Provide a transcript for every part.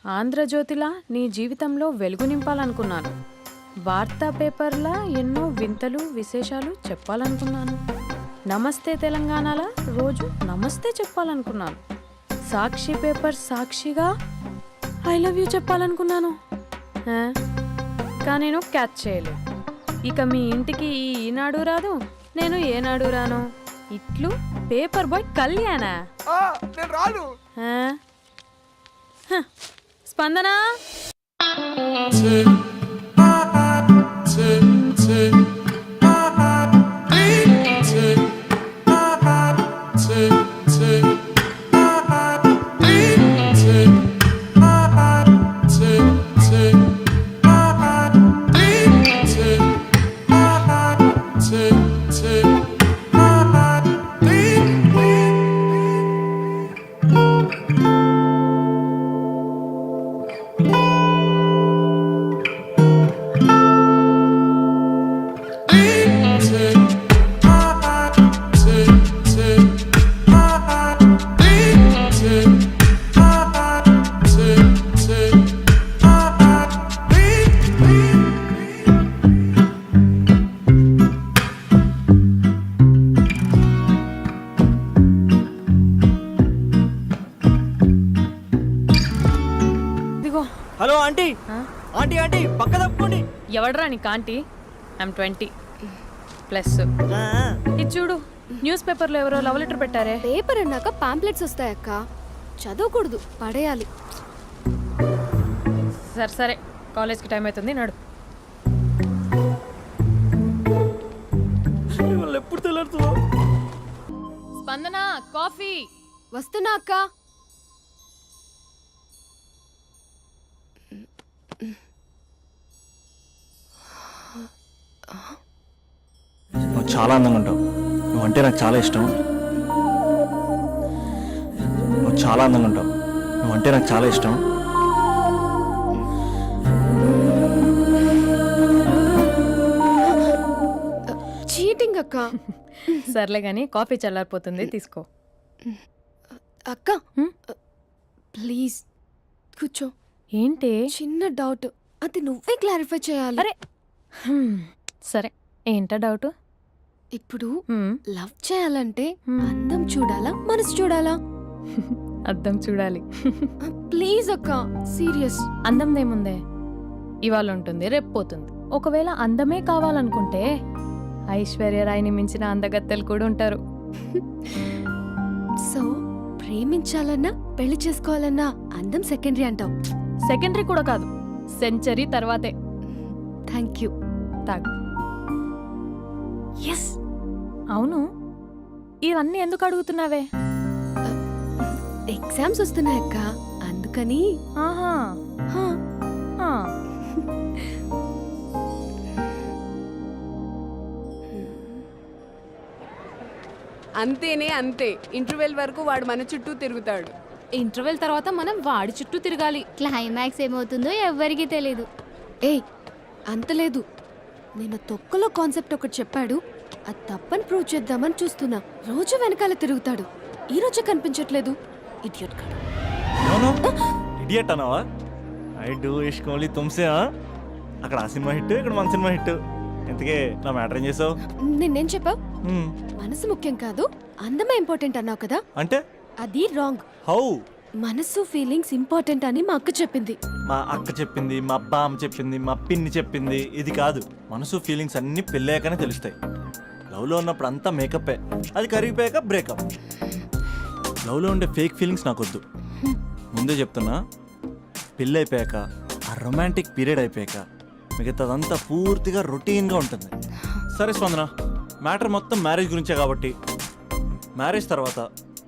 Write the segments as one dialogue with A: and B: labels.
A: ఆంధ్రజ్యోతిలా నీ జీవితంలో వెలుగు నింపాలనుకున్నాను. వార్తా పేపర్లా ఎన్నో వింతలు విశేషాలు చెప్పాలనుకున్నాను. నమస్తే తెలంగాణలా రోజు నమస్తే చెప్పాలనుకున్నాను. సాక్షి పేపర్ సాక్షిగా ఐ లవ్ యూ చెప్పాలనుకున్నాను. కానీ నేను క్యాచ్ చేయలేదు. ఇక మీ ఇంటికి ఈనాడు రాదు, నేను ఏనాడు రాను. ఇట్లు పేపర్ బాయ్ కళ్యాణా? స్పందన
B: హలో ఆంటీ. ఆంటీ ఆంటీ పక్క తప్పుకోండి.
A: ఎవడరా నీకు ఆంటీ? ఐమ్ 20+. ఇది చూడు, న్యూస్ పేపర్లో ఎవరో లవ్ లెటర్ పెట్టారే.
C: పేపర్ అన్నాక పాంప్లెట్స్ వస్తాయక్క, చదవకూడదు, పడేయాలి.
A: సరే సరే, కాలేజ్కి టైం అవుతుంది, నడు.
B: ఎప్పుడు తెల్లారుతుందో.
A: స్పందన కాఫీ
C: వస్తున్నా అక్క.
B: నువ్వు చాలా అందంగా ఉంటావు. నువ్వంటే నాకు చాలా ఇష్టం. నువ్వు చాలా అందంగా ఉంటావు. నువ్వంటే నాకు చాలా ఇష్టం.
C: చీటింగ్ అక్క.
A: సర్లే గాని కాఫీ చల్లారిపోతుంది, తీసుకో.
C: అక్క ప్లీజ్ కూర్చో.
A: ఏంటి?
C: చిన్న డౌట్, అది నువ్వే క్లారిఫై చేయాలి.
A: అరే సరే, ఏంటా డౌట్?
C: ఇప్పుడు లవ్ చేయాలంటే అందం చూడాలా, మనసు చూడాలా?
A: అద్దం చూడాలి.
C: ప్లీజ్ అక్క, సీరియస్.
A: అందందేముందే, ఇవాళ ఉంటుంది, రేపు పోతుంది. ఒకవేళ అందమే కావాలనుకుంటే ఐశ్వర్యరాయ్ని మించిన అందగత్తెలు కూడా ఉంటారు.
C: సో ప్రేమించాలన్నా పెళ్లి చేసుకోవాలన్నా అందం సెకండరీ అంటావు?
A: సెకండరీ కూడా కాదు, సెంచరీ తర్వాతే.
C: Thank you.
A: తాగు.
C: ఎస్.
A: అవును, ఇవన్నీ ఎందుకు అడుగుతున్నావే?
C: ఎగ్జామ్స్ వస్తున్నాయక్క, అందుకని.
A: ఆహా.
D: అంతేనే అంతే. ఇంటర్వెల్ వరకు వాడు మన చుట్టూ తిరుగుతాడు.
E: ఇంటర్వెల్ తర్వాత మనం వాడి చుట్టూ తిరగాలి.
F: క్లైమాక్స్ ఏమవుతుందో ఎవ్వరికీ తెలీదు.
C: ఏయ్ అంత లేదు, నేను తొక్కలో కాన్సెప్ట్ ఒకటి చెప్పాడు, అది తప్పని ప్రూవ్ చేద్దామని చూస్తున్నా. రోజు వెనకాల తిరుగుతాడు, ఈ రోజే కనిపించట్లేదు. ఇడియట్ కాడు.
B: ఇడియట్ అన్నావా? ఐ డూ ఇష్క్ ఓన్లీ తుమ్సే. అక్కడ ఆ సినిమా హిట్, ఇక్కడ మన సినిమా హిట్. ఇంతకే నా మ్యాటర్ ఏం చేసావు?
C: నిన్నేం చెప్పావు? మనసు ముఖ్యం కాదు, అందమే ఇంపార్టెంట్ అన్నావు కదా.
B: అంటే
C: అది రాంగ్.
B: హౌ?
C: మనసు ఫీలింగ్స్ ఇంపార్టెంట్ అని మా అక్క చెప్పింది.
B: మా అక్క చెప్పింది, మా బామ్మ చెప్పింది, మా పిన్ని చెప్పింది. ఇది కాదు, మనసు ఫీలింగ్స్ అన్ని పెళ్ళాకనే తెలుస్తాయి. లవ్లో ఉన్నప్పుడు అంతా మేకప్పే, అది కరిగిపోయాక బ్రేకప్. లవ్లో ఉండే ఫేక్ ఫీలింగ్స్ నాకొద్దు. ముందే చెప్తున్నా, పెళ్ళి అయిపోయాక, ఆ రొమాంటిక్ పీరియడ్ అయిపోయాక మిగతాదంతా పూర్తిగా రొటీన్గా ఉంటుంది. సరే స్పందన, మ్యాటర్ మొత్తం మ్యారేజ్ గురించే కాబట్టి మ్యారేజ్ తర్వాత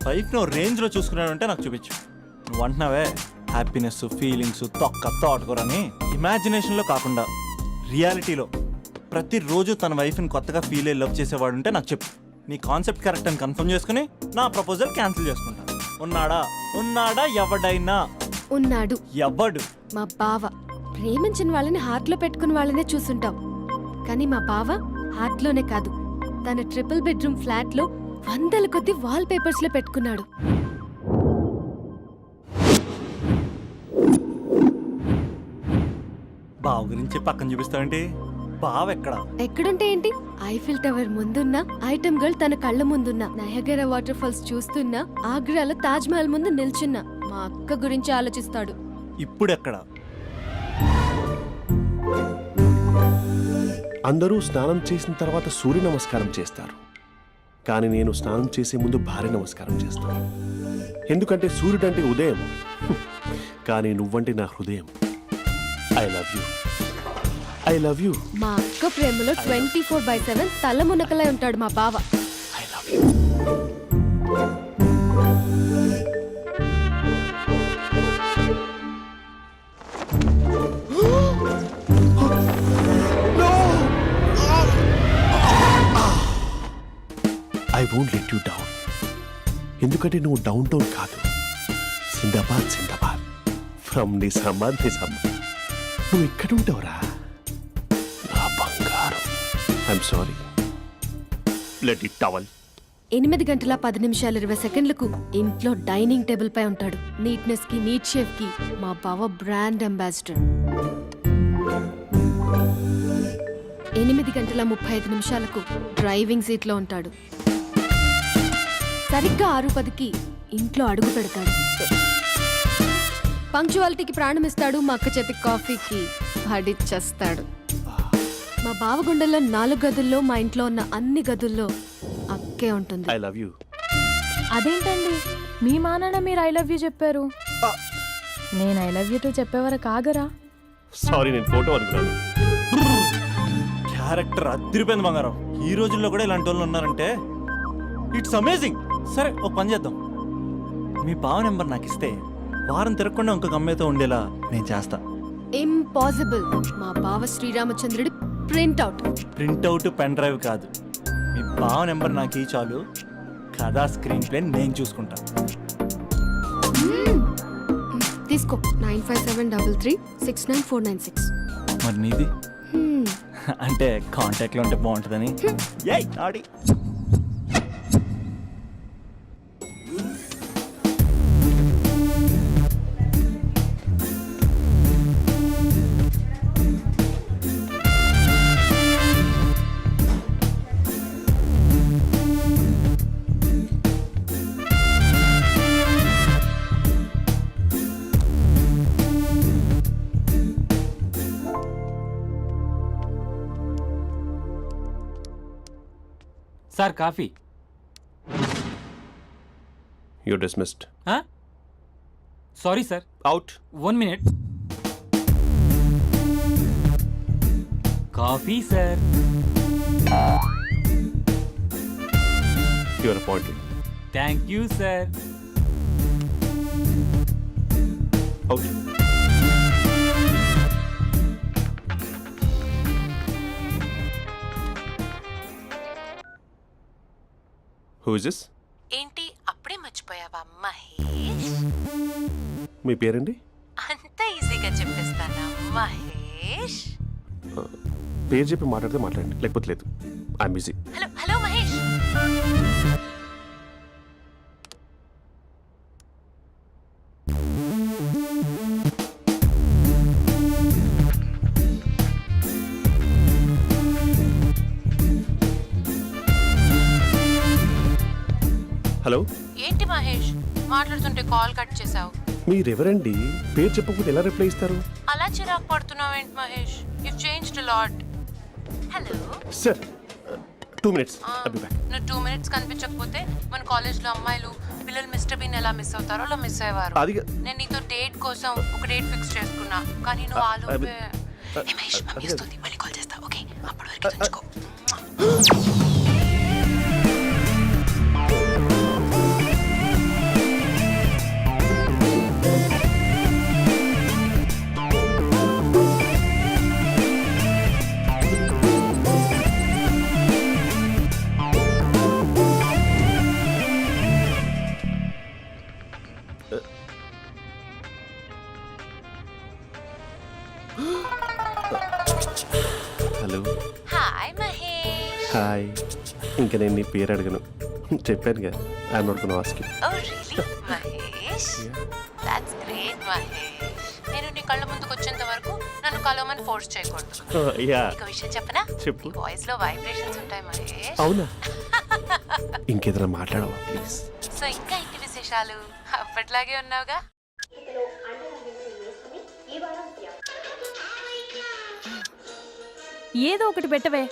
B: లైఫ్ను రేంజ్లో చూసుకున్నాడంటే నాకు చూపించు. నువ్వు అంటున్నావే హ్యాపీనెస్, ఫీలింగ్స్, తోటకూరని. ఇమాజినేషన్లో కాకుండా రియాలిటీలో ప్రతిరోజు తన వైఫ్ని కొత్తగా ఫీల్ అయ్యి లవ్ చేసేవాడు ఉంటే నాకు చెప్పు. నీ కాన్సెప్ట్ కరెక్ట్ అని కన్ఫర్మ్ చేసుకుని నా ప్రపోజల్ క్యాన్సిల్ చేసుకుంటాను. ఉన్నాడా ఎవడైనా?
C: ఉన్నాడు.
B: ఎవడు?
C: మా బావ. ప్రేమించిన వాళ్ళని హార్ట్లో పెట్టుకున్న వాళ్ళనే చూసుంటాం, కానీ మా బావ హార్ట్లోనే కాదు, తన ట్రిపుల్ బెడ్రూమ్ ఫ్లాట్లో 100ల కొద్ది వాల్ పేపర్స్ లో పెట్టుకున్నాడు.
B: బావ గురించి పక్కన చూపిస్తావేంటి? బావ ఎక్కడ?
C: ఎక్కడుంటే ఏంటి? ఐఫిల్ టవర్ ముందున్న ఐటమ్ గర్ల్ తన కళ్ళ ముందున్న నయగరా వాటర్ ఫాల్స్ చూస్తున్నా ఆగ్రాలో తాజ్ మహల్ ముందు నిల్చున్నా మా అక్క గురించి ఆలోచిస్తాడు.
B: ఇప్పుడు ఎక్కడ?
G: అందరూ స్నానం చేసిన తర్వాత సూర్య నమస్కారం చేస్తారు, కానీ నేను స్నానం చేసే ముందు భార్య నమస్కారం చేస్తాను. ఎందుకంటే సూర్యుడు అంటే ఉదయం, కానీ నువ్వంటే నా హృదయం. I love you, I love you.
C: మా అక్క ప్రేమలో 24/7 తల మునకలై ఉంటాడు మా బావ.
G: I love you. I won't let you down. ఎందుకంటే నువ్వు డౌన్ టౌన్ కాదు, సిందాబాద్ సిందాబాద్, ఫ్రమ్ నిజామాబాద్ నిజామాబాద్. నువ్వు ఇక్కడ ఉంటావురా నా బంగారం. I'm sorry, let it towel.
C: 8 గంటల 10 నిమిషాలు 20 సెకండ్లకు ఇంట్లో డైనింగ్ టేబుల్ పై ఉంటాడు. నీట్నెస్ కి నీట్ షేఫ్ కి మా బావ బ్రాండ్ అంబాసిడర్. 8 గంటల 35 నిమిషాలకు డ్రైవింగ్ సీట్ లో ఉంటాడు. సరిగ్గా 6:10కి ఇంట్లో అడుగు పెడతాడు. పంక్చువాలిటీకి ప్రాణం ఇస్తాడు. మా అక్క చేతి కాఫీకి పడిచ్చేస్తాడు. మా బావ గుండెల్లో 4 గదుల్లో మా ఇంట్లో ఉన్న అన్ని గదుల్లో అక్కే ఉంటుంది.
G: I love you.
A: అదేంటండి మీ మానాన్న మీరు ఐ లవ్ యూ చెప్పారు, నేను ఐ లవ్ యూ టు చెప్పేవరకు ఆగరా?
G: సారీ, నేను ఫోటో అనుకున్నాను.
B: క్యారెక్టర్ అదిరిపోయింది బంగారం. ఈ రోజుల్లో కూడా ఇలాంటి వాళ్ళు ఉన్నారంటే ఇట్స్ అమేజింగ్. సరే ఒక పని చేద్దాం, మీ బావ నెంబర్ నాకు ఇస్తే వారం తిరగకుండా ఇంకొక అమ్మాయితో ఉండేలా నేను చేస్తా.
C: ఇంపాసిబుల్. మా బావ శ్రీరామచంద్రుడి ప్రింట్అవుట్.
B: ప్రింట్అవుట్ పెన్ డ్రైవ్ కాదు, మీ బావ నెంబర్ నాకు ఈ చాలు. కథా స్క్రీన్ ప్లే నేను చూసుకుంటా.
C: తీసుకో. 9573369496.
B: మరి నీది? అంటే కాంటాక్ట్లో ఉంటే బాగుంటుందని. ఏయ్ ఆడి
H: sir coffee.
G: You dismissed.
H: Sorry sir.
G: Out.
H: 1 minute. Coffee sir.
G: You are appointed.
H: Thank you sir.
G: Out. Who is this?
I: ఏంటి అప్పుడే మర్చిపోయావా మహేష్?
G: మీ పేరండి?
I: అంత ఈజీగా చెప్పేస్తానా మహేష్?
G: పేరు చెప్పి మాట్లాడితే మాట్లాడండి, లేకపోతే లేదు. I'm busy.
I: Hello hello Mahesh.
G: Hello.
I: ఏంటి మహేష్ మాట్లాడుతుంటే కాల్ కట్ చేసావు?
G: మీరెవరండి? పేరు చెప్పకపోతే ఎలా రిప్లై ఇస్తారు?
I: అలా చిరాకు పడుతున్నావేంటి Mahesh? You changed a lot. Hello
G: sir, 2 minutes. I'll be back.
I: నువ్వు 2 minutes కనిపించకపోతే మన కాలేజ్లో అమ్మాయిలు పిల్లలు మిస్టర్ బీన్ ఎలా మిస్ అవుతారో అలా మిస్ అయ్యేవారు.
G: అది
I: నేను నీతో డేట్ కోసం ఒక డేట్ ఫిక్స్ చేసుకున్నా, కానీ నువ్వు ఆలోపే. మహేష్ మమ్మీ వస్తుంది, మళ్ళీ కాల్ చేస్తా. ఓకే, అప్పటి వరకు తెచ్చుకో.
G: హలో.
I: హాయ్ మహేష్.
G: హాయ్. ఇంకా నేను నీ పేరు అడగను, చెప్పానుగా. I'm not gonna ask you.
I: Oh really Mahesh? That's great Mahesh. నేను నీ కళ్ళ ముందుకు వచ్చేంత వరకు నన్ను కలవమని ఫోర్స్ చేయకూడదు.
G: యా
I: ఒక విషయం చెప్పనా?
G: చెప్పు.
I: వాయిస్ లో వైబ్రేషన్స్ ఉంటాయి మహేష్.
G: అవునా? ఇంకేదైనా మాట్లాడవా ప్లీజ్?
I: సో ఇంకా ఇంటి విశేషాలు అప్పట్లాగే ఉన్నావుగా.
A: ఏదో ఒకటి పెట్టవే.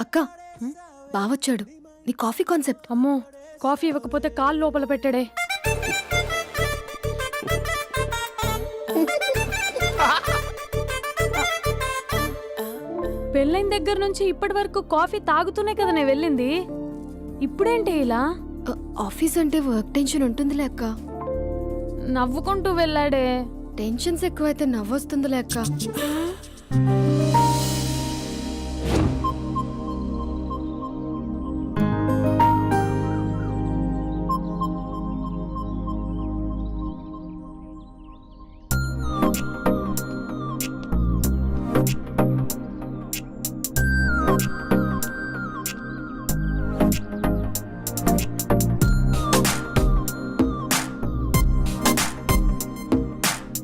C: అక్క బావొచ్చాడు. నీ కాఫీ కాన్సెప్ట్.
A: అమ్మో, కాఫీ ఇవ్వకపోతే కాలు లోపల పెట్టడే. పెళ్ళైన దగ్గర నుంచి ఇప్పటి వరకు కాఫీ తాగుతూనే కదా నేను వెళ్ళింది. ఇప్పుడేంటి ఇలా?
C: ఆఫీస్ అంటే వర్క్ టెన్షన్ ఉంటుందిలే అక్క.
A: నవ్వుకుంటూ వెళ్ళాడే.
C: టెన్షన్స్ ఎక్కువైతే నవ్వొస్తుందిలే అక్క.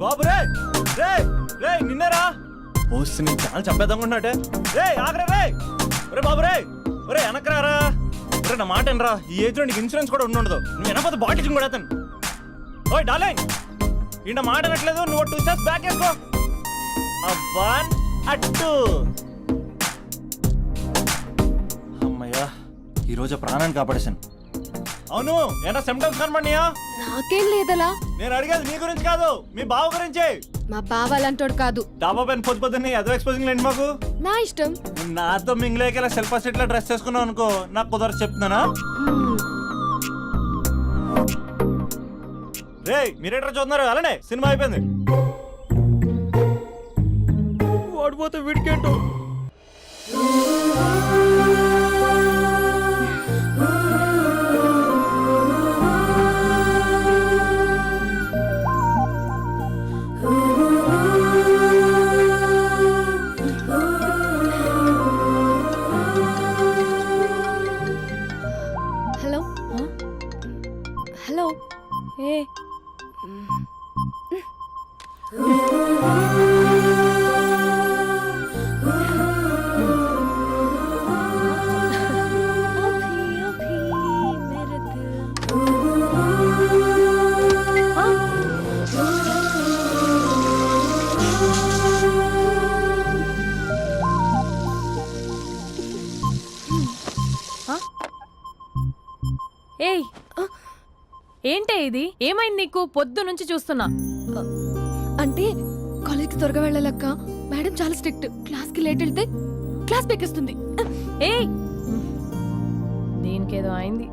B: బాబు రే రే రే నిన్నరా ఓసి నేను చాలా చంపేద్దామనుకున్నాటే. రే ఆగరా రే. రే బాబు రే. రే వెనకరారా. రే నా మాట వినరా. ఈ ఏజ్ లో నీకు ఇన్సూరెన్స్ కూడా ఉండదు. నువ్వు వెనకపోతే బాటిల్ కూడా అతను. ఓయ్ డార్లింగ్, ఈయన మాట అనట్లేదు. నువ్వు 2 స్టెప్స్ బ్యాక్ వేసుకో. వన్ అట్టు. అమ్మయ్యా, ఈరోజు ప్రాణాన్ని కాపాడేశాను. అవును, ఏనా సిమ్టమ్స్ కనబడినాయా?
C: నాకేం లేదలా.
B: నేను అడిగేది మీ గురించి కాదు, మీ బావ గురించి.
C: మా బావ అలాంటోడు కాదు.
B: డాబా పైన పొద్దున్నే ఎదో ఎక్స్పోజింగ్ లేండి మాకు.
C: నా ఇష్టం.
B: నాతో మింగిలేక సెల్ఫ్ అసెట్ లా డ్రెస్ చేసుకున్నావు అనుకో, నాకు కుదరదు చెప్తున్నానా? రే మీరేట్రా చూస్తున్నారు? అలానే సినిమా అయిపోయింది. వాడిపోతే వీడికేంటో.
C: Hello hello.
A: ఏ ఏయ్, ఏంటే ఇది? ఏమైంది నీకు? పొద్దు నుంచి చూస్తున్నా.
C: అంటే కాలేజ్కి త్వరగా వెళ్ళాలక్క. మేడం చాలా స్ట్రిక్ట్. క్లాస్కి లేట్ వెళ్తే క్లాస్ పెక్కిస్తుంది.
A: ఏయ్, దీనికేదో అయింది.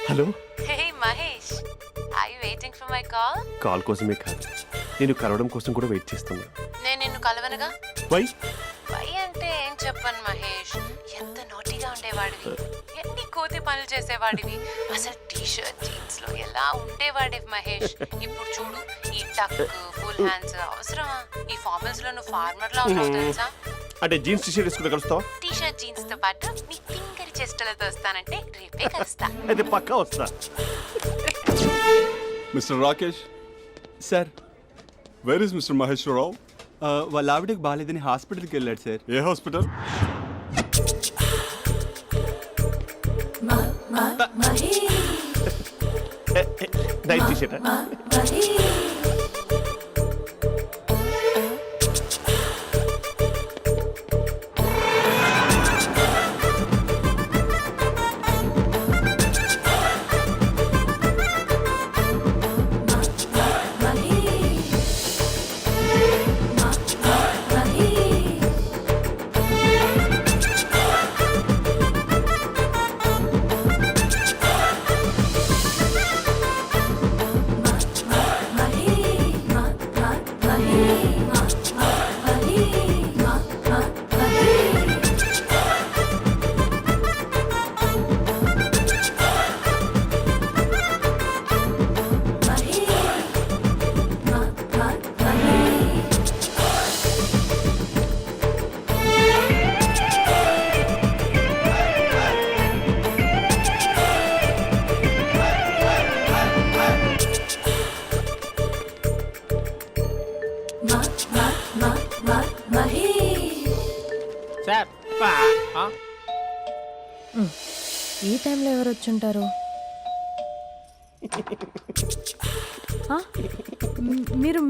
G: Hello.
I: Hey Mahesh, are you waiting for my call?
G: Call కోసమే కాదు, నేను కలవడం కోసం కూడా వెయిట్ చేస్తున్నా.
I: నేను నిన్ను కలవనుగా.
G: వై?
I: వై అంటే ఏం చెప్పను మహేష్. ఎంత నోటిగా ఉండేవాడివి, ఎన్ని కోతి పనులు చేసేవాడివి. అసలు టీ షర్ట్ జీన్స్ లో ఎలా ఉండేవాడివి మహేష్. ఇప్పుడు చూడు, ఈ టక్ ఫుల్ హ్యాండ్స్ అవసరమా? ఈ ఫార్మల్స్ లో నువ్వు ఫార్మర్ లా ఉన్నావు తెలుసా?
G: అంటే జీన్స్ టీ షర్ట్ వేసుకుంటే కలుస్తావా?
I: టీ షర్ట్ జీన్స్ తో పాటు నీ ఫింగర్ చెస్టలతో వస్తానంటే రేపే కలుస్తా.
G: అయితే పక్కా వస్తా.
J: Mister Rakesh,
H: sir,
J: where is mister Maheswararao?
H: వాళ్ళ ఆవిడకి బాగాలేదని హాస్పిటల్కి వెళ్ళాడు సార్.
J: ఏ హాస్పిటల్?
G: Night T shirt.
A: టైంలో ఎవరు వచ్చుంటారు? ఆ?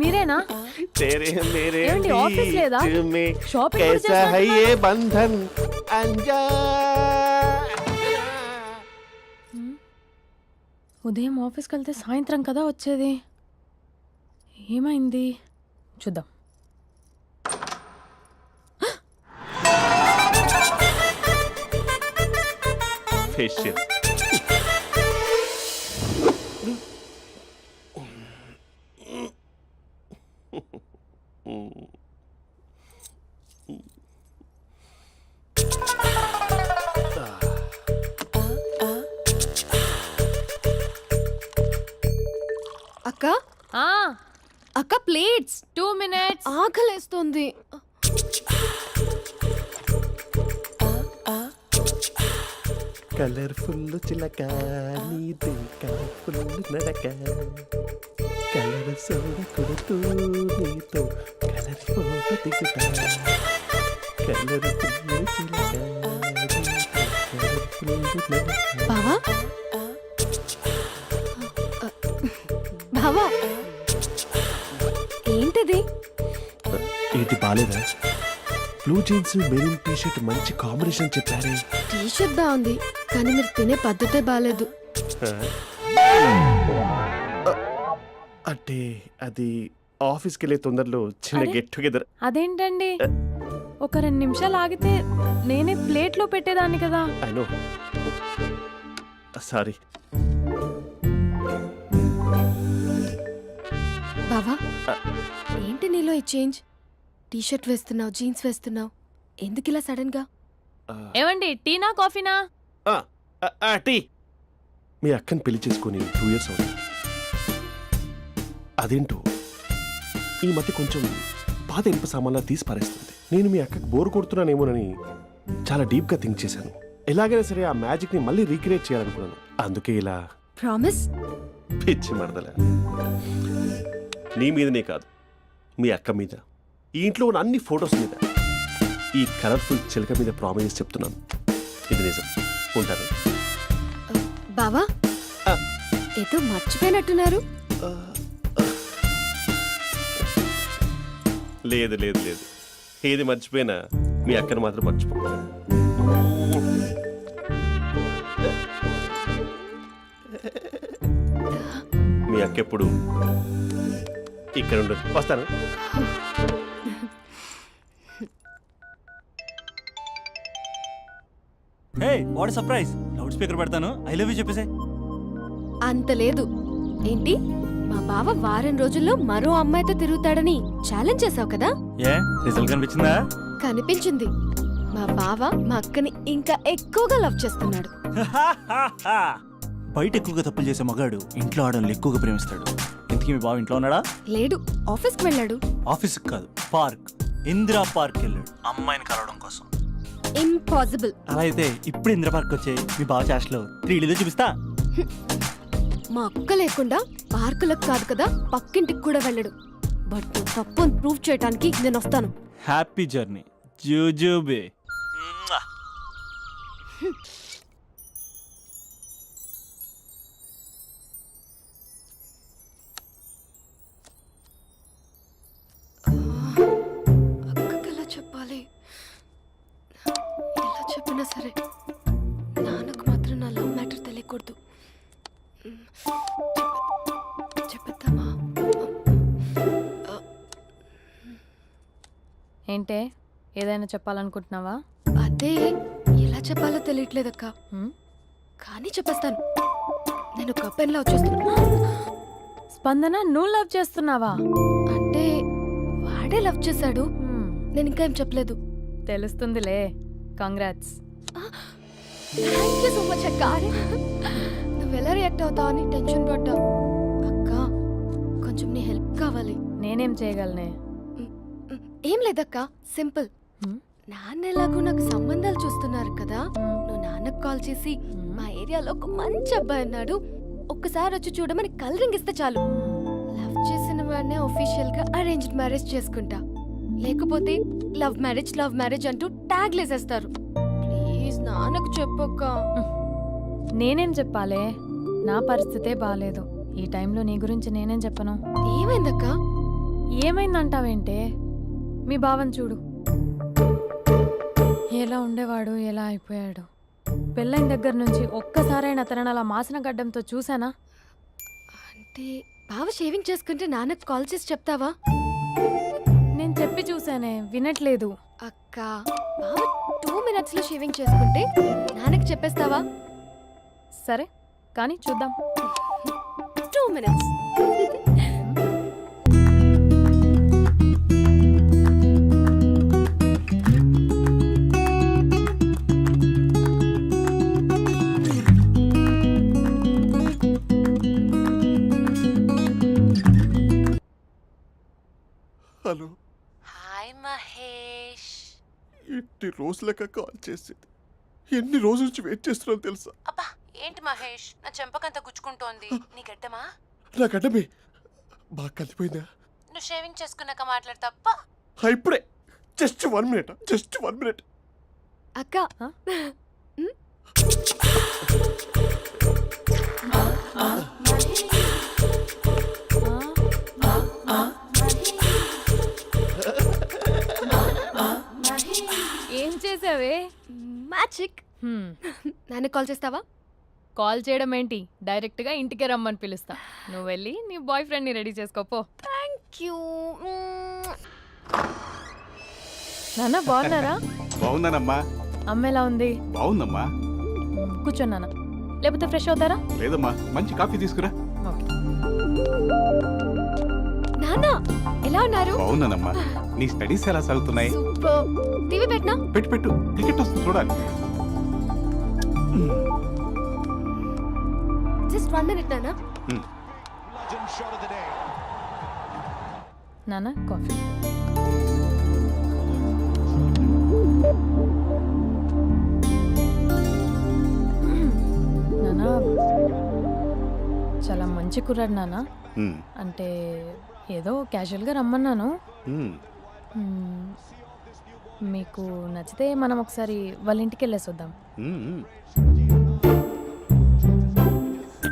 A: మీరేనా?
G: तेरे मेरे
A: ఏమండి, ఆఫీస్ లేదా?
G: बीच में
A: షాపింగ్ కూడా
G: कैसा है
A: చేసినట్టున్నారు?
G: ये बंधन अंजा
A: ఉదయం ఆఫీస్కి వెళ్తే సాయంత్రం కదా వచ్చేది. ఏమైంది చూద్దాం.
G: फेशियल
C: అక్క
A: ఆ,
C: అక్క ప్లేట్స్
A: 2 minutes.
C: ఆకలేస్తోంది.
G: కలర్ఫుల్ చిలక నీదే కలర్ఫుల్ నడక కలర్ సోడ కొడుతూ నీతో కలర్ ఫోటో దిగుతా కలర్ఫుల్ చిలక కలర్ఫుల్ నడక.
C: బావా బావా ఏంటిది?
G: ఏంటి బాలేదా? Blue jeans maroon T shirt మంచి కాంబినేషన్ చెప్పారే.
C: టీ షర్ట్ బాగుంది కానీ మీరు తినే పద్ధతే బాగాలేదు.
G: అంటే అది ఆఫీస్కి వెళ్ళే తొందరలో చిన్న
A: అరే.
G: Get together.
A: అదేంటండి, ఒక 2 నిమిషాలు ఆగితే నేనే ప్లేట్లో పెట్టేదాన్ని కదా.
G: I know, sorry.
C: బావా ఏంటి నీలో ఈ చేంజ్? టీ షర్ట్ వేస్తున్నావు, జీన్స్ వేస్తున్నావు, ఎందుకు ఇలా సడన్ గా?
A: ఏమండి, టీనా కాఫీనా?
G: టీ. మీ అక్కని పెళ్లి చేసుకొని 2 years అవుతుంది. అదేంటో ఈ మధ్య కొంచెం పాత ఇనుప సామాన్లా తీసి పారేస్తుంది. నేను మీ అక్కకి బోర్ కొడుతున్నానేమోనని చాలా డీప్గా థింక్ చేశాను. ఎలాగైనా సరే ఆ మ్యాజిక్ని మళ్ళీ రీక్రియేట్ చేయాలనుకున్నాను. అందుకే ఇలా
C: ప్రామిస్?
G: పిచ్చి మరదల. నీ మీదనే కాదు, మీ అక్క మీద, ఈ ఇంట్లో ఉన్న అన్ని ఫొటోస్ మీద, ఈ కలర్ఫుల్ చిలక మీద ప్రామిస్ చెప్తున్నాను. ఇది నిజం. ఉంటాను.
C: బావా
G: ఆ.
C: ఏదో మర్చిపోయినట్టున్నారు.
G: లేదు లేదు లేదు, ఏది మర్చిపోయినా మీ అక్కను మాత్రం మర్చిపో. మీ అక్క ఎప్పుడు ఇక్కడ ఉండదు. వస్తాను.
B: Hey what surprise! Loud speaker పెడతాను, ఐ లవ్ యూ చెప్పేసే.
C: అంత లేదు. ఏంటి, మా బావ వారం రోజుల్లో మరో అమ్మాయితో తిరుగుతాడని ఛాలెంజ్ చేసావు కదా?
B: ఏ రిజల్ట్ కనిపించిందా?
C: కనిపించింది. మా బావ మా అక్కని ఇంకా ఎక్కువగా లవ్ చేస్తున్నాడు.
B: బయట ఎక్కువగా తప్పులు చేసే మగాడు ఇంట్లో ఆడవాళ్ళు ఎక్కువగా ప్రేమిస్తాడు. ఇంతకీ మీ బావ ఇంట్లో ఉన్నాడా?
C: లేడు, ఆఫీస్కి వెళ్ళాడు.
B: ఆఫీస్కి కాదు, పార్క్, ఇందిరా పార్క్ వెళ్ళాడు అమ్మాయిని కలవడం కోసం.
C: ఇంపాసిబుల్.
B: అలా అయితే ఇప్పుడు ఇందిరా పార్క్ వచ్చే మీ బావ చాష్లో 3Dలో చూపిస్తా.
C: మా అక్క లేకుండా పార్కులకు కాదు కదా పక్కింటికి కూడా వెళ్ళడు. బట్ నువ్వు తప్పు అని ప్రూవ్ చేయడానికి నేను వస్తాను.
B: హ్యాపీ జర్నీ జూజూబే.
C: అక్కకి ఎలా చెప్పాలి? ఎలా చెప్పినా సరే నాన్నకు మాత్రం నా లవ్ మ్యాటర్ తెలియకూడదు. చెప్పేద్దామా?
A: ఏంటే, ఏదైనా చెప్పాలనుకుంటున్నావా?
C: అదే ఎలా చెప్పాలో తెలియట్లేదక్క.
A: హ్మ్?
C: కానీ చెప్పేస్తాను. నేను ఒక అబ్బాయిలా వచ్చేస్తున్నా.
A: స్పందన, నువ్వు లవ్ చేస్తున్నావా?
C: అంటే వాడే లవ్ చేశాడు.
A: హ్మ్,
C: నేను ఇంకా ఏం చెప్పలేదు.
A: తెలుస్తుందిలే. Congrats.
C: Thank you so much అక్క. నువ్వు ఎలా రియాక్ట్ అవుతావు అని టెన్షన్ పడ్డా. అక్క కొంచెం నీ హెల్ప్ కావాలి.
A: నేనేం చేయగలనే?
C: ఏం లేదక్క, సింపుల్.
A: హ్మ్?
C: నాన్న ఎలాగో నాకు సంబంధాలు చూస్తున్నారు కదా, నువ్వు నాన్నకు కాల్ చేసి మా ఏరియాలో ఒక మంచి అబ్బాయి అన్నాడు, ఒక్కసారి వచ్చి చూడమని కలరింగ్ ఇస్తే చాలు. లవ్ చేసిన వాడినే ఒఫీషియల్ గా అరేంజ్డ్ మ్యారేజ్ చేసుకుంటా. లేకపోతే లవ్ మ్యారేజ్ అంటూ ట్యాగ్ లేసేస్తారు. ప్లీజ్ నాన్నకు చెప్పక్క.
A: నేనేం చెప్పాలే, నా పరిస్థితే బాగాలేదు. ఈ టైంలో నీ గురించి నేనేం చెప్పను.
C: ఏమైందక్క?
A: ఏమైందంటావేంటే, మీ భావం చూడు, ఎలా ఉండేవాడు ఎలా అయిపోయాడు. పెళ్ళైన దగ్గర నుంచి ఒక్కసారైనా తనని అలా మాసిన గడ్డంతో చూసానా?
C: అంటే బావ షేవింగ్ చేసుకుంటే నాన్నకు కాల్ చేసి చెప్తావా?
A: నేను చెప్పి చూసానే, వినట్లేదు.
C: అక్క, బావ 2 minutes లో షేవింగ్ చేసుకుంటే నాన్నకి చెప్పేస్తావా?
A: సరే కానీ చూద్దాం.
C: 2 minutes.
G: Hello,
I: hi Mahesh.
G: ఎన్ని రోజులక కాల్ చేసేది? ఎన్ని రోజుల నుంచి వెయిట్ చేస్తున్నాను తెలుసా?
I: అబ్బా ఏంటి మహేష్, నా చెంపకంత గుచ్చుకుంటోంది. నీ గడ్డమా?
G: నా గడ్డమే బాగా కలిపోయిందా?
I: నువ్వు షేవింగ్ చేసుకున్నాక మాట్లాడు తప్ప.
G: ఇప్పుడే జస్ట్ 1 minute, జస్ట్ 1 minute.
C: అక్క,
A: ఏం చేసావే?
C: మ్యాజిక్. నాన్నకి కాల్ చేస్తావా?
A: కాల్ చేయడం ఏంటి, డైరెక్ట్గా ఇంటికే రమ్మని పిలుస్తా. నువ్వు వెళ్ళి నీ బాయ్ ఫ్రెండ్ని రెడీ చేసుకోపో.
C: Thank you.
A: నాన్న బాగున్నారా?
H: బాగున్నానమ్మా.
A: అమ్మ ఎలా ఉంది?
H: బాగుందమ్మా.
A: కూర్చోను నాన్న, లేకపోతే ఫ్రెష్ అవుతారా?
H: లేదమ్మా, మంచి కాఫీ తీసుకురా.
A: ఓకే.
C: నాన్న ఎలా ఉన్నారు?
H: బాగున్నానమ్మా. నీ స్టడీస్ ఎలా సాగుతున్నాయి?
C: సూపర్. టీవీ పెట్టనా?
H: పెట్టు, టికెట్ వస్తుంది చూడాలి.
C: జస్ట్ 1 minute నాన్న.
A: నాన్న కాఫీ. నాన్న చాలా మంచి కుర్రాడు నాన్న. అంటే ఏదో క్యాజువల్గా రమ్మన్నాను. మ్మ్. మీకు నచ్చితే మనం ఒకసారి వాళ్ళ ఇంటికి వెళ్ళేసి వద్దాం.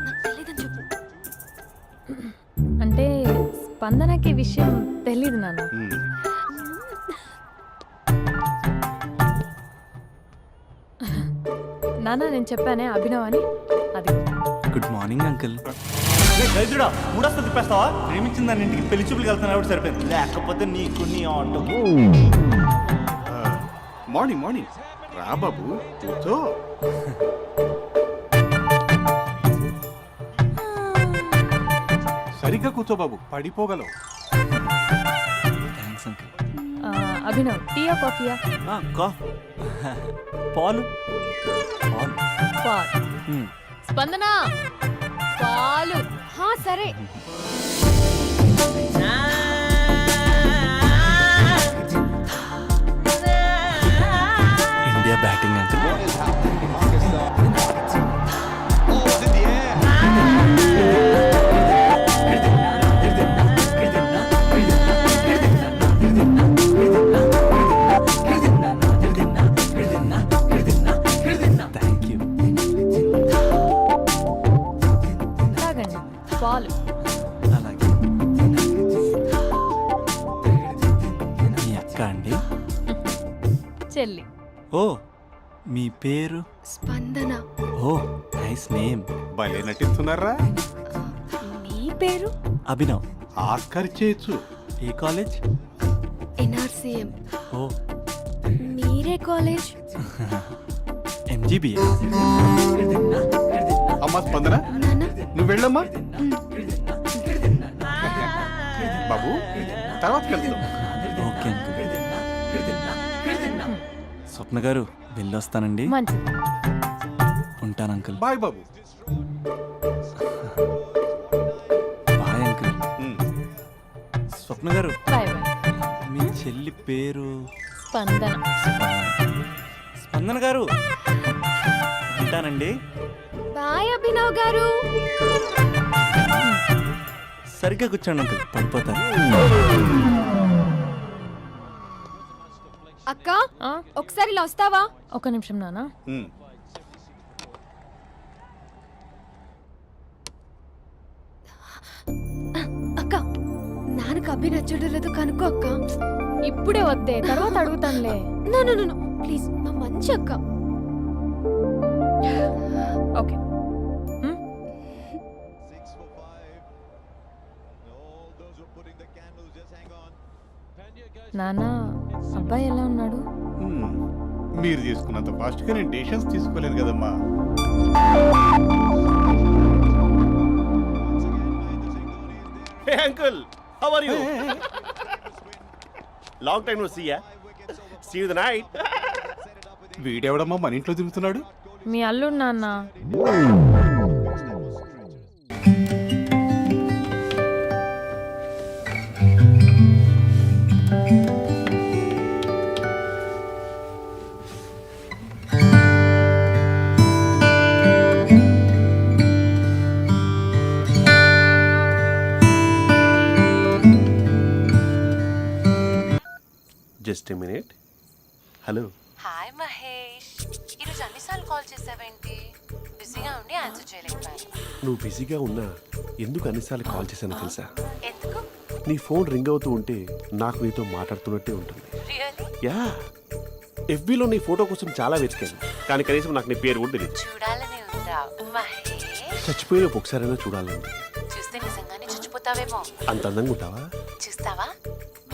C: నాకు తెలీదని చెప్పు.
A: అంటే స్పందనకి విషయం తెలీదు నాన్న. నాన్న నేను చెప్పానే అభినవ్ అని, అది.
B: Good morning uncle. గైజుడా మూడొస్తా తిప్పేస్తావా? ప్రేమించిన దాని ఇంటికి పెళ్లి చూపులకు వెళ్తాను కాబట్టి సరిపోయింది, లేకపోతే నీకు నీ ఆటో.
H: మార్నింగ్ రా బాబు, కూర్చో. సరిగ్గా కూర్చో బాబు, పడిపోగలవు.
B: Thanks uncle.
A: అభినవ్ టీయా కాఫీయా?
B: పాలు.
A: పాలు. స్పందన పాలు.
C: హా సరే.
B: India batting uncle.
A: తాగండి పాలు.
B: అలాగే. మీ అక్క అండి?
A: చెల్లి.
B: ఓ, మీ పేరు?
C: స్పందన.
B: ఓ, నైస్ నేమ్.
H: భలే నటిస్తున్నారా?
C: మీ పేరు?
B: అభినవ్.
H: ఆస్కర్ చేయొచ్చు.
B: ఏ కాలేజ్?
C: NRCM.
B: ఓ,
C: మీరే కాలేజ్?
B: MGBA.
H: అమ్మా స్పందన,
C: నాన్న
H: నువ్వు వెళ్ళమ్మా. బాబు తర్వాత వెళ్తాం.
B: Okay uncle. స్వప్న గారు వెళ్ళొస్తానండి.
A: మంచిది.
B: ఉంటాను అంకుల్.
H: బాయ్ బాబు.
B: Bye uncle. స్వప్న గారు,
A: బాయ్ బాయ్.
B: మీ చెల్లి పేరు?
A: స్పందన.
B: స్పందన గారు ఉంటానండి.
C: బాయ్ అభినవ్ గారు.
B: సరిగ్గా కూర్చోండి అంకుల్, పడిపోతారు.
C: అక్క ఒకసారి ఇలా వస్తావా?
A: ఒక నిమిషం నాన్న.
C: నీకు అభి నచ్చడం లేదో కనుక్కో అక్క.
A: ఇప్పుడే వద్దే, తర్వాత అడుగుతానులే.
C: నో నో నో ప్లీజ్, నా మంచి అక్క.
A: ఓకే. నాన్న, అబ్బాయి ఎలా ఉన్నాడు?
H: మీరు తీసుకున్నంత ఫాస్ట్గా నేను డెసిషన్స్ తీసుకోలేదు కదమ్మా.
G: Hey uncle, how are you? Long time no see ya. See you the night.
H: వీడెవడమ్మా మన ఇంట్లో తిరుగుతున్నాడు?
A: మీ అల్లుడు నాన్న.
G: Just a minute. Hello.
I: Hi Mahesh, ఈరోజు అన్నిసార్లు కాల్ చేసావేంటి? బిజీగా ఉండి ఆన్సర్ చేయలేకపోయాను.
G: నువ్వు బిజీగా ఉన్నా ఎందుకు అన్నిసార్లు కాల్ చేశానో తెలుసా?
I: ఎందుకు?
G: నీ ఫోన్ రింగ్ అవుతూ ఉంటే నాకు నీతో మాట్లాడుతున్నట్టే ఉంటుంది.
I: రియల్లీ?
G: యా, ఎఫ్బీలో నీ ఫోటో కోసం చాలా వెతికాను, కానీ కనీసం నాకు నీ పేరు కూడా తెలియదు.
I: చూడాలని ఉందా మహేష్?
G: చచ్చిపోయిన ఒకసారైనా చూడాలండి.
I: చూస్తే నిజంగానే చచ్చిపోతావేమో.
G: అంత అందంగా ఉంటావా?
I: చూస్తావా?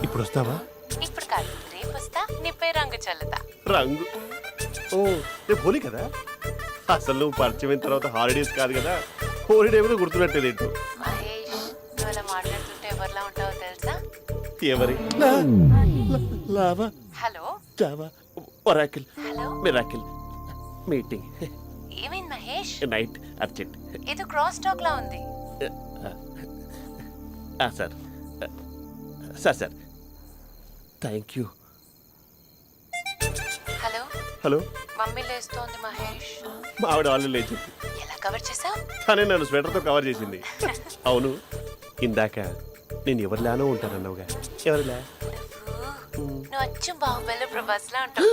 G: ఇప్పుడు వస్తావా?
I: ఇప్పుడు కాదు, రేపు వస్తా, నీపై రంగు చల్లుతా.
G: రంగు? ఓ, రేపు హోలీ కదా. అసలు నువ్వు పరిచయం తర్వాత హాలిడేస్ కాదు కదా, హోలిడే కూడా గుర్తున్నట్టేది ఏంటో.
I: మహేష్, నువ్వు అలా మాట్లాడుతుంటే ఎవరిలా ఉంటావో తెలుసా?
G: ఎవరి? Lava,
I: hello
G: Java, Oracle,
I: hello,
G: miracle, meeting,
I: ఏమైంది మహేష్?
G: Night, urgent.
I: ఏదో క్రాస్ టాక్ లా ఉంది.
G: Sir sir sir thank you.
I: Hello,
G: hello,
I: mummy లేస్తోంది మహేష్.
G: మా ఆవిడ వాళ్ళు లేచి
I: ఎలా కవర్ చేసావు?
G: తనే నన్ను స్వెటర్తో కవర్ చేసింది. అవును, ఇందాక నేను ఎవరిలానో ఉంటానన్నావుగా, ఎవరిలా?
I: నువ్వు అచ్చం బాహుబలి ప్రభాస్ లా ఉంటావు.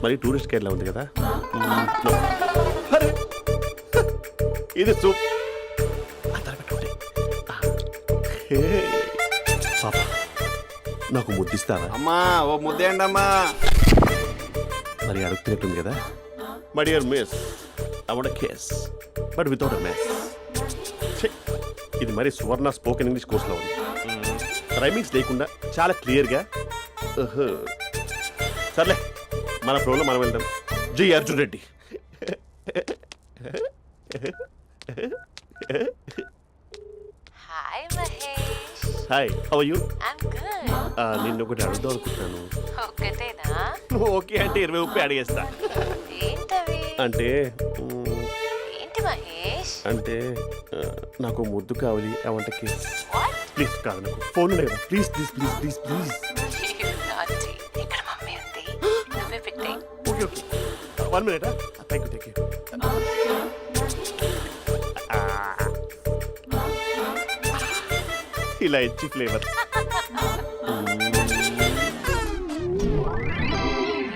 G: మరి టూరిస్ట్ గైడ్లా ఉంది కదా. అరే, ఇది సూప్. పాప, నాకు ముద్దిస్తావా?
H: అమ్మా ఓ ముద్దేయండి అమ్మా.
G: మరి అడుగుతున్నట్టుంది కదా. My dear miss, I want kiss but without a mess. ఇది మరి సువర్ణ స్పోకెన్ ఇంగ్లీష్ కోర్సులో ఉంది. రైమింగ్స్ లేకుండా చాలా క్లియర్గా. సర్లే, మన ప్రోలో మనం వెళ్దాం. జి Arjun Reddy.
I: Hi Mahesh.
G: Hi, how are you?
I: I'm good.
G: నిన్ను ఒకటి అడుగుదాం అనుకుంటున్నాను.
I: ఒక్కటేనా?
G: నువ్వు ఓకే అంటే 20 అడిగేస్తా.
I: ఏంటవి?
G: అంటే
I: ఏంటి మహేష్?
G: అంటే నాకు ముద్దు కావాలి. I want kiss.
I: What?
G: Please కాదు, నాకు ఫోన్ లేదా? Please please please please please.
I: నాటి. ఇక్కడ మమ్మీ ఉంది, నువ్వే పెట్టే.
G: Okay okay, 1 minute. Thank you thank you. ఇలా ఇచ్చి ఫ్లేవర్.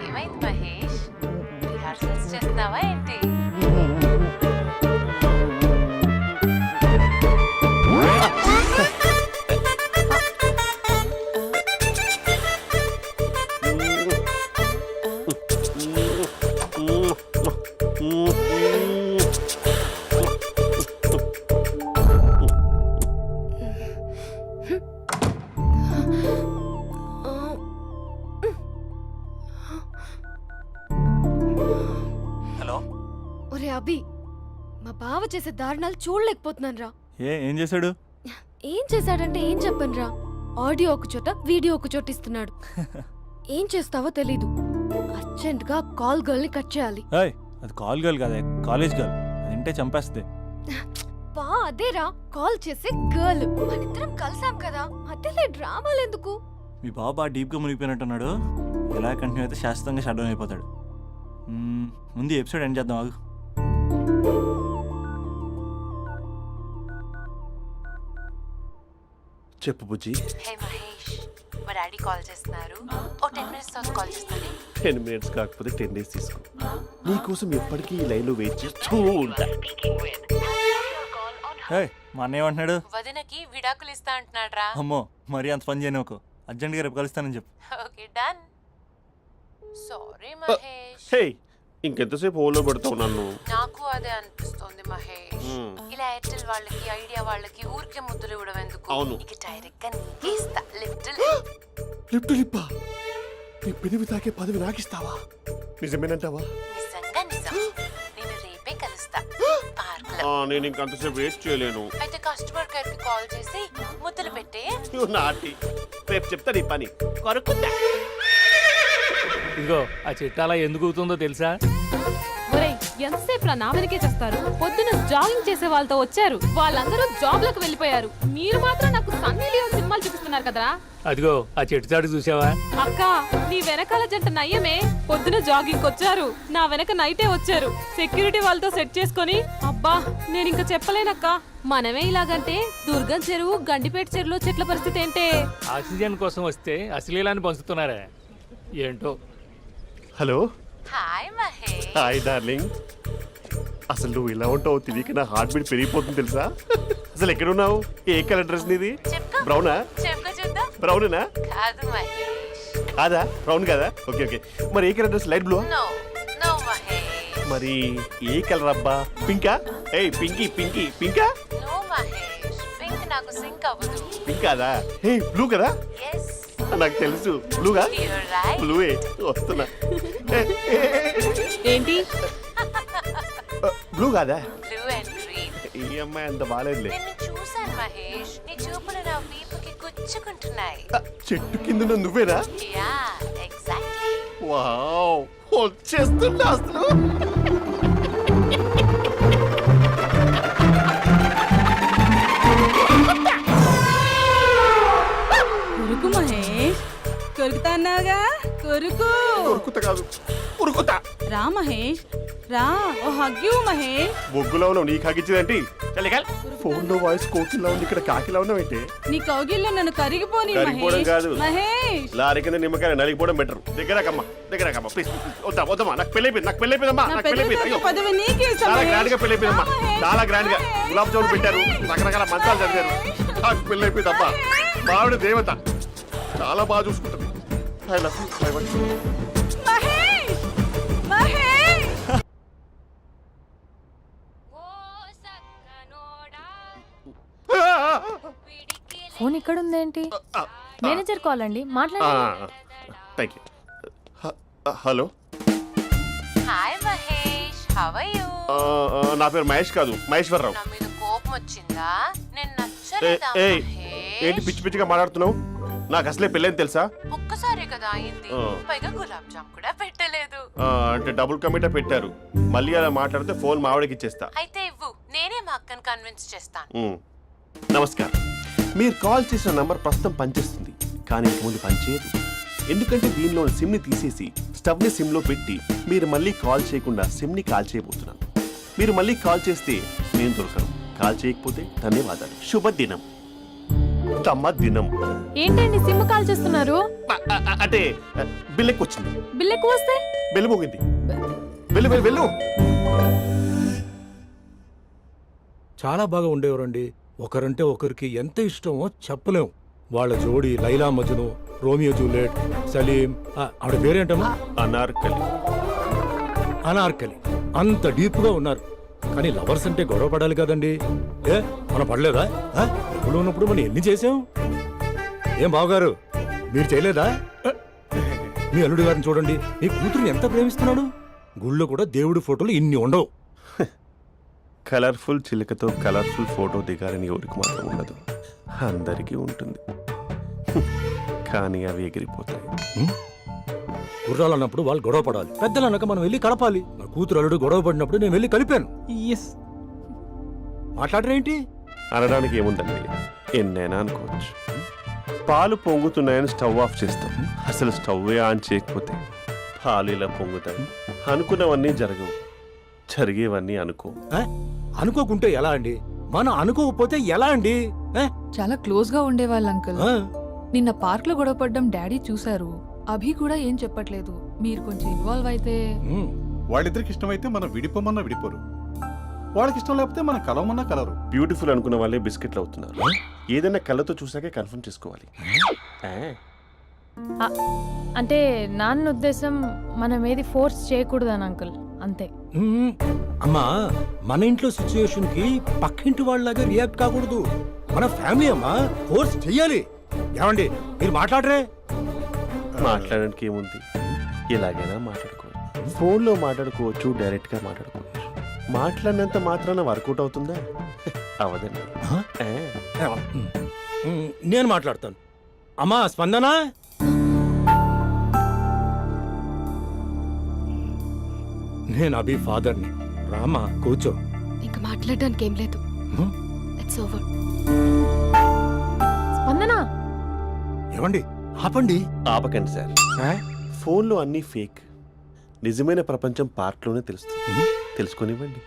I: ఏమైంది మహేష్? రిహార్సల్స్ చేస్తున్నావా ఏంటి?
B: హలో.
C: ఒరే అభి, మా బావ చేసే దారుణాలు చూడలేకపోతున్నాను రా.
B: ఏం చేశాడు?
C: ఏం చేశాడంటే ఏం చెప్పను రా. ఆడియో ఒక చోట, వీడియో ఒక చోట ఇస్తున్నాడు. ఏం చేస్తావో తెలీదు. అర్జెంట్ గా కాల్ గర్ల్ ని కట్ చేయాలి.
B: ఏయ్, అది కాల్ గర్ల్ కాదే, కాలేజ్ గర్ల్. అదంటే చంపేస్తుంది.
C: బా అదేరా, కాల్ చేసే గర్ల్. మనిద్దరం కలిసాం కదా, మధ్యలో డ్రామాలు ఎందుకు?
B: మీ బాబు బాగా డీప్గా మునిగిపోయినట్టున్నాడు. ఎలా కంటిన్యూ అయితే శాశ్వతంగా షట్ డౌన్ అయిపోతాడు. ముందు ఎపిసోడ్ ఎండ్ చేద్దాం, ఆగు.
G: చెప్పు బుజ్జి.
I: హే మహేష్, మా డాడీ కాల్ చేస్తున్నారు. ఓ 10 minutes తర్వాత కాల్ చేస్తాను.
G: 10 minutes కాకపోతే 10 days తీసుకో. నీకోసం ఎప్పటికీ ఈ లైన్లో వెయిట్ చేస్తూ ఉంటా.
B: హే మా అన్న ఏమంటున్నాడు?
I: వదినకి విడాకులు ఇస్తా అంటున్నాడు రా.
B: అమ్మో మరీ అంత పని చేయను. అర్జెంట్గా రేపు కలుస్తానని చెప్పు.
I: Okay done. సారీ మహేష్.
G: హే ఇంకెంతసేపు హోల్లో పెడతావు నన్ను?
I: నాకు అదే అనిపిస్తోంది మహేష్. ఇలా ఎయిర్టెల్ వాళ్ళకి ఐడియా వాళ్ళకి ఊరికే ముద్దులు ఇవ్వడం ఎందుకు?
G: అవును.
I: ఇక డైరెక్ట్ గా నీకే ఇస్తా. లిటిల్
G: లిప్టు లిప్పా నీ పెదవి తాకే పదవి నాకిస్తావా? నిజమేనంటావా?
I: నిజంగా నిజం. నేను రేపే కలుస్తా పార్క్ లో.
G: నేను ఇంకంతసేపు వేస్ట్ చేయలేను.
I: అయితే కస్టమర్ కేర్ కి కాల్ చేసి ముద్దులు పెట్టే.
G: నాటి రేపు చెప్తా నీ పని. కొరుకుందా
K: ఇదిగో ఆ చెట్టు అలా ఎందుకు అవుతుందో తెలుసా?
E: ఒరేయ్ ఎంతసేపు నా వెనకే చేస్తారు? పొద్దున జాగింగ్ చేసే వాళ్ళతో వచ్చారు, వాళ్ళందరూ జాబ్లకు వెళ్ళిపోయారు. మీరు మాత్రం నాకు సన్నీ లియోన్ సినిమాలు చూపిస్తున్నారు కదరా.
K: అదిగో ఆ చెట్టు చాటు చూసావా?
E: అక్క నీ వెనకాల జంట నయ్యమే. పొద్దున జాగింగ్ వచ్చారు, నా వెనక నైటే వచ్చారు. సెక్యూరిటీ వాళ్ళతో సెట్ చేసుకొని అబ్బా నేను ఇంకా చెప్పలేనక్క. మనమే ఇలాగంటే దుర్గం చెరువు గండిపేట చెరువులో చెట్ల పరిస్థితి ఏంటే?
K: ఆక్సిజన్ కోసం వస్తే అశ్లీలాన్ని పంచుతున్నారా ఏంటో.
G: Hello
I: hi Mahesh.
G: Hi darling. అసలు నువ్వు ఇలా ఉంటావు తెలియక నా హార్ట్ బీట్ పెరిగిపోతుంది తెలుసా? అసలు ఎక్కడున్నావు? ఏ కలర్ డ్రెస్ నీది?
I: చెప్పుకో.
G: బ్రౌనా?
I: చెప్పుకో చూద్దాం.
G: బ్రౌనేనా?
I: కాదు మహేష్.
G: కాదా? బ్రౌన్ కదా? Okay okay. మరి ఏ colour dress? Light blue?
I: No no Mahesh.
G: మరి ఏ కలర్ అబ్బా? పింకా? ఏయ్ పింకీ పింకీ పింకా?
I: నో మహేష్. పింక్ నాకు సింక్ అవ్వదు.
G: పింక్ కాదా? ఏ బ్లూ కదా?
I: ఎస్
G: నాకు తెలుసు. బ్లూగా?
I: You're right.
G: బ్లూవే వస్తున్నా.
E: ఏంటి
G: బ్లూ కాదా?
I: Blue and green.
G: ఈ అమ్మాయి అంత బాగాలేదులే.
I: నిన్ను చూశాను మహేష్. నీ చూపులు నా వీపుకి గుచ్చుకుంటున్నాయి.
G: చెట్టు కింద నువ్వేనా?
I: Yeah exactly.
G: వావ్ వచ్చేస్తున్నా అసలు.
D: కొరుకు మహేష్. కొరుకుతా అన్నావుగా, కొరుకు.
G: ఉరుకుతా కాదు ఉరుకుతా.
D: రా మహేష్ రా. ఓ హగ్గు మహేష్.
G: బొగ్గులో ఉన్నావు నీకు హగించిందేంటి? ఫోన్ లో వాయిస్ కోకిలా ఉంది, ఇక్కడ కాకిలా ఉన్నావేంటి?
D: నీ కౌగిల్లో నన్ను కరిగిపోని
G: కరిగిపోవడం కాదు.
D: మహేష్.
G: లారీ కింద నిమ్మకాయ నలిగిపోవడం బెటర్. దగ్గరకమ్మా ప్లీజ్. వద్దమ్మా నాకు పెళ్ళైపోయిందమ్మా.
D: నా
G: నాకు
D: పెళ్లి
G: పెళ్ళైపోయింది.
D: పదవి నీకే ఇస్తా
G: చాలా
D: మహేష్.
G: గ్రాండ్ గా పెళ్ళైపోయిందమ్మా.
D: రా మహేష్.
G: చాలా గ్రాండ్ గా గులాబ్ జామున్ పెట్టారు, రకరకాల మంచాలు చదివారు. నాకు పెళ్ళైపోయిందమ్మా. మావిడ దేవత, చాలా బాగా చూసుకుంటుంది. I love you. I want you.
D: Mahesh Mahesh.
A: Phone ఇక్కడ ఉందేంటి? మేనేజర్ కాల్ అండి, మాట్లాడండి.
G: Thank you. Hello
I: hi Mahesh. How are you?
G: నా పేరు మహేష్ కాదు, మహేశ్వరరావు.
I: నా మీద కోపం వచ్చిందా? నేను నచ్చలేదా
G: ఏయ్ ఏంటి
I: మహేష్?
G: పిచ్చి పిచ్చిగా మాట్లాడుతున్నావు? నాకు అసలే పెళ్ళని తెలుసా?
I: ఒక్కసారి కదా అయింది. పైగా గులాబ్ జామ్ కూడా పెట్టలేదు.
G: అంటే డబుల్ కమిటా పెట్టారు. మళ్ళీ అలా మాట్లాడితే ఫోన్ మావిడకి ఇచ్చేస్తా.
I: అయితే ఇవ్వు, నేనే మా అక్కని కన్విన్స్ చేస్తాను.
G: నమస్కారం. మీరు కాల్ చేసిన నంబర్ ప్రస్తుతం పనిచేస్తుంది, కానీ ఇంక ముందు పనిచేయదు. ఎందుకంటే దీనిలో సిమ్ని తీసేసి స్టవ్ని సిమ్లో పెట్టి మీరు మళ్ళీ కాల్ చేయకుండా సిమ్ని కాల్ చేయబోతున్నాను. మీరు మళ్ళీ కాల్ చేస్తే నేను దొరకను, కాల్ చేయకపోతే ధన్యవాదాలు. శుభదినం. తమ దినం.
A: ఏంటండి సిమ్ కాల్ చేస్తున్నారు?
G: అంటే బిల్ ఎక్కువ వచ్చింది.
A: బిల్ ఎక్కువ వస్తే?
G: బెల్లు మోగింది. వెళ్ళు వెళ్ళు వెళ్ళు.
K: చాలా బాగా ఉండేవారండి. ఒకరంటే ఒకరికి ఎంత ఇష్టమో చెప్పలేం. వాళ్ళ జోడి లైలా మజ్ను, రోమియో జూలియట్, సలీం, ఆవిడ పేరేంటమ్మా?
G: అనార్కలి.
K: అనార్కలి. అంత డీప్ గా ఉన్నారు. కానీ లవర్స్ అంటే గొడవ పడాలి కదండి. మనం పడలేదా? డబ్బులు ఉన్నప్పుడు మనం ఎన్ని చేసాం? ఏం బావగారు మీరు చేయలేదా? మీ అల్లుడి గారిని చూడండి, మీ కూతురుని ఎంత ప్రేమిస్తున్నాడు. గుళ్ళో కూడా దేవుడి ఫోటోలు ఇన్ని ఉండవు.
G: కలర్ఫుల్ చిలుకతో కలర్ఫుల్ ఫోటో దిగాలని ఎవరికి మాత్రం ఉండదు, అందరికీ ఉంటుంది. కానీ అవి ఎగిరిపోతాయి.
K: గుర్రాలు అన్నప్పుడు వాళ్ళు గొడవ పడాలి, పెద్దలు అన్నాక మనం వెళ్ళి కలపాలి. నా కూతురు అల్లుడు గొడవ పడినప్పుడు నేను వెళ్ళి కలిపాను. మాట్లాడరేంటి?
G: అనడానికి ఏముందండి, ఎన్నైనా అనుకోవచ్చు. పాలు పొంగుతున్నాయని స్టవ్ ఆఫ్ చేస్తాం, అసలు స్టవ్ ఆన్ చేయకపోతే పాలు ఇలా పొంగుతాయి. అనుకున్నవన్నీ జరగవు, జరిగేవన్నీ అనుకో.
K: అనుకోకుంటే ఎలా అండి? మనం అనుకోకపోతే ఎలా అండి?
D: చాలా క్లోజ్ గా ఉండేవాళ్ళు అంకుల్.
L: నిన్న పార్క్ లో గొడవపడ్డం డాడీ చూశారు. అభి కూడా ఏం చెప్పట్లేదు. మీరు కొంచెం ఇన్వాల్వ్ అయితే.
H: వాళ్ళిద్దరికి ఇష్టమైతే మనం విడిపోమన్నా విడిపోరు, వాళ్ళకి ఇష్టం లేకపోతే మనం కలవమన్నా కలరు.
G: బ్యూటిఫుల్ అనుకున్న వాళ్ళే బిస్కెట్లు అవుతున్నారు. ఏదైనా కళ్ళతో చూసాకే కన్ఫర్మ్ చేసుకోవాలి.
A: అంటే నాన్న ఉద్దేశం మనం ఏది ఫోర్స్ చేయకూడదని అంకుల్, అంతే.
K: అమ్మా, మన ఇంట్లో సిచ్యుయేషన్ కి పక్కింటి వాళ్ళలాగా రియాక్ట్ కాకూడదు. మన ఫ్యామిలీ అమ్మా, ఫోర్స్ చెయ్యాలి. ఏమండి మీరు మాట్లాడరే?
G: మాట్లాడడానికి ఏముంది, ఎలాగైనా మాట్లాడుకోవచ్చు. ఫోన్లో మాట్లాడుకోవచ్చు, డైరెక్ట్గా మాట్లాడుకోవచ్చు. మాట్లాడినంత మాత్రాన వర్కౌట్ అవుతుందా? అవదండి.
K: నేను మాట్లాడతాను. అమ్మా స్పందన, నేను అభి ఫాదర్ని. రామా కూర్చో.
C: ఇంకా మాట్లాడడానికి ఏం లేదు. It's over.
A: స్పందన,
K: ఏమండి ఆపండి.
G: ఆపకండి సార్. ఫోన్లో అన్నీ ఫేక్. నిజమైన ప్రపంచం పార్ట్లోనే తెలుస్తుంది. తెలుసుకొనివ్వండి.